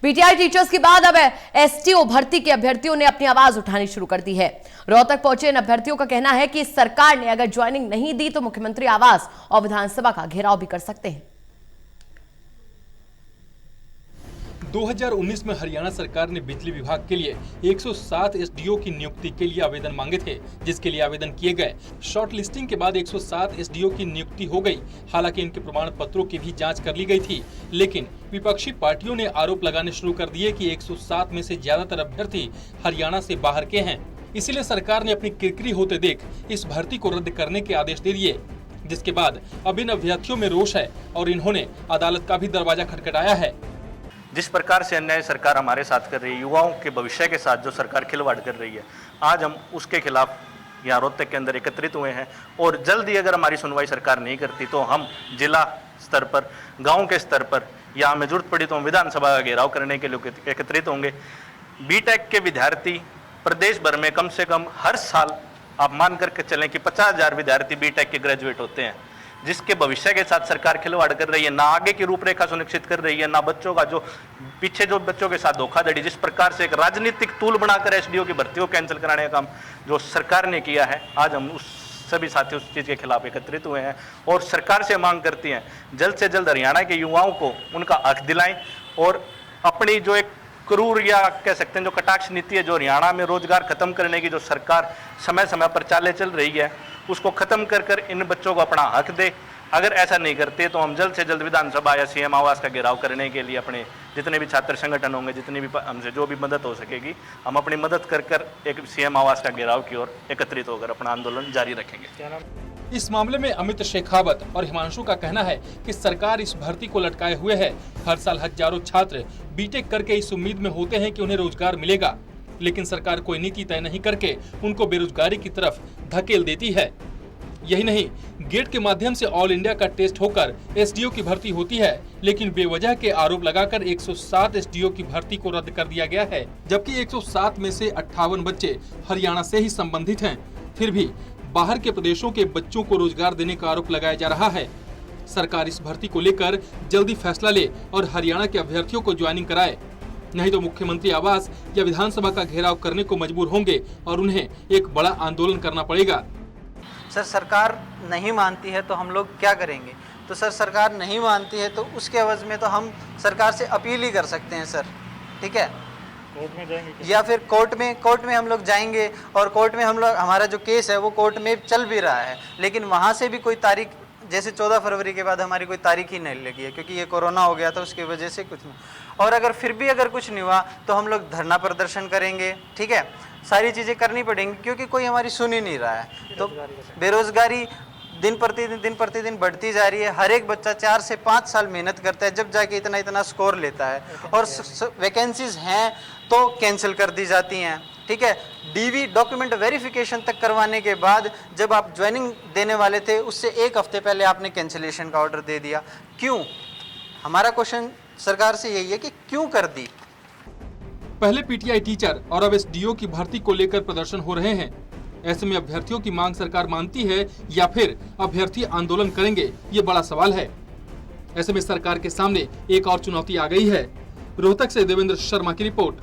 PTI teachers के बाद अब एसटीओ भर्ती के अभ्यर्थियों ने अपनी आवाज उठानी शुरू कर दी है। रोहतक पहुंचे इन अभ्यर्थियों का कहना है कि सरकार ने अगर ज्वाइनिंग नहीं दी तो मुख्यमंत्री आवास और विधानसभा का घेराव भी कर सकते हैं। 2019 में हरियाणा सरकार ने बिजली विभाग के लिए 107 एसडीओ की नियुक्ति के लिए आवेदन मांगे थे, जिसके लिए आवेदन किए गए। शॉर्ट लिस्टिंग के बाद 107 एसडीओ की नियुक्ति हो गई। हालांकि इनके प्रमाण पत्रों की भी जांच कर ली गई थी, लेकिन विपक्षी पार्टियों ने आरोप लगाने शुरू कर दिए कि 107 में से ज्यादातर अभ्यर्थी हरियाणा से बाहर के हैं। इसीलिए सरकार ने अपनी किरकिरी होते देख इस भर्ती को रद्द करने के आदेश दे दिए, जिसके बाद अब इन अभ्यर्थियों में रोष है और इन्होंने अदालत का भी दरवाजा खटखटाया है। जिस प्रकार से अन्याय सरकार हमारे साथ कर रही है, युवाओं के भविष्य के साथ जो सरकार खिलवाड़ कर रही है, आज हम उसके खिलाफ यहाँ रोहतक के अंदर एकत्रित हुए हैं। और जल्द ही अगर हमारी सुनवाई सरकार नहीं करती तो हम जिला स्तर पर, गांव के स्तर पर या हमें जरूरत पड़ी तो हम विधानसभा का घेराव करने के लिए एकत्रित होंगे। बीटेक के विद्यार्थी प्रदेश भर में कम से कम हर साल आप मान करके चलें कि 50,000 विद्यार्थी बीटेक के ग्रेजुएट होते हैं, जिसके भविष्य के साथ सरकार खिलवाड़ कर रही है। ना आगे की रूपरेखा सुनिश्चित कर रही है, ना बच्चों का जो पीछे जो बच्चों के साथ धोखाधड़ी, जिस प्रकार से एक राजनीतिक टूल बनाकर एसडीओ की भर्ती को कैंसिल कराने का काम जो सरकार ने किया है, आज हम उस सभी साथी उस चीज़ के खिलाफ एकत्रित हुए हैं और सरकार से मांग करती हैं जल्द से जल्द हरियाणा के युवाओं को उनका हक दिलाएं और अपनी जो एक क्रूर या कह सकते हैं जो कटाक्ष नीति है, जो हरियाणा में रोजगार खत्म करने की जो सरकार समय समय पर चाले चल रही है, उसको खत्म कर इन बच्चों को अपना हक दे। अगर ऐसा नहीं करते तो हम जल्द से जल्द विधानसभा या सीएम आवास का घेराव करने के लिए अपने जितने भी छात्र संगठन होंगे, जितनी भी हमसे जो भी मदद हो सकेगी, हम अपनी मदद कर एक सीएम आवास का घेराव की ओर एकत्रित होकर अपना आंदोलन जारी रखेंगे। इस मामले में अमित शेखावत और हिमांशु का कहना है कि सरकार इस भर्ती को लटकाए हुए है। हर साल हजारों छात्र बीटेक करके इस उम्मीद में होते हैं कि उन्हें रोजगार मिलेगा, लेकिन सरकार कोई नीति तय नहीं करके उनको बेरोजगारी की तरफ धकेल देती है। यही नहीं, गेट के माध्यम से ऑल इंडिया का टेस्ट होकर एसडीओ की भर्ती होती है, लेकिन बेवजह के आरोप लगाकर 107 एसडीओ की भर्ती को रद्द कर दिया गया है, जबकि 107 में से 58 बच्चे हरियाणा से ही संबंधित हैं। फिर भी बाहर के प्रदेशों के बच्चों को रोजगार देने का आरोप लगाया जा रहा है। सरकार इस भर्ती को लेकर जल्दी फैसला ले और हरियाणा के अभ्यर्थियों को ज्वाइनिंग कराए, नहीं तो मुख्यमंत्री आवास या विधानसभा का घेराव करने को मजबूर होंगे और उन्हें एक बड़ा आंदोलन करना पड़ेगा। सर, सरकार नहीं मानती है तो हम लोग क्या करेंगे? तो सर, सरकार नहीं मानती है तो उसके एवज में तो हम सरकार से अपील ही कर सकते हैं सर, ठीक है? कोर्ट में जाएंगे या फिर कोर्ट में हम लोग जाएंगे और कोर्ट में हम लोग, हमारा जो केस है वो कोर्ट में चल भी रहा है, लेकिन वहाँ से भी कोई तारीख, जैसे 14 फरवरी के बाद हमारी कोई तारीख ही नहीं लगी है क्योंकि ये कोरोना हो गया था, उसकी वजह से कुछ नहीं। और अगर फिर भी अगर कुछ नहीं हुआ तो हम लोग धरना प्रदर्शन करेंगे, ठीक है? सारी चीज़ें करनी पड़ेंगी क्योंकि कोई हमारी सुन ही नहीं रहा है। तो बेरोजगारी दिन प्रतिदिन बढ़ती जा रही है। हर एक बच्चा 4 से 5 साल मेहनत करता है, जब जाके इतना स्कोर लेता है, और वैकेंसीज हैं तो कैंसिल कर दी जाती हैं, ठीक है? डीवी डॉक्यूमेंट वेरिफिकेशन तक करवाने के बाद जब आप ज्वाइनिंग देने वाले थे उससे 1 हफ्ते पहले आपने कैंसिलेशन का ऑर्डर दे दिया। क्यों? हमारा क्वेश्चन सरकार से यही है कि क्यों कर दी? पहले पीटीआई टीचर और अब एसडीओ की भर्ती को लेकर प्रदर्शन हो रहे हैं। ऐसे में अभ्यर्थियों की मांग सरकार मानती है या फिर अभ्यर्थी आंदोलन करेंगे, ये बड़ा सवाल है। ऐसे में सरकार के सामने एक और चुनौती आ गई है। रोहतक से देवेंद्र शर्मा की रिपोर्ट।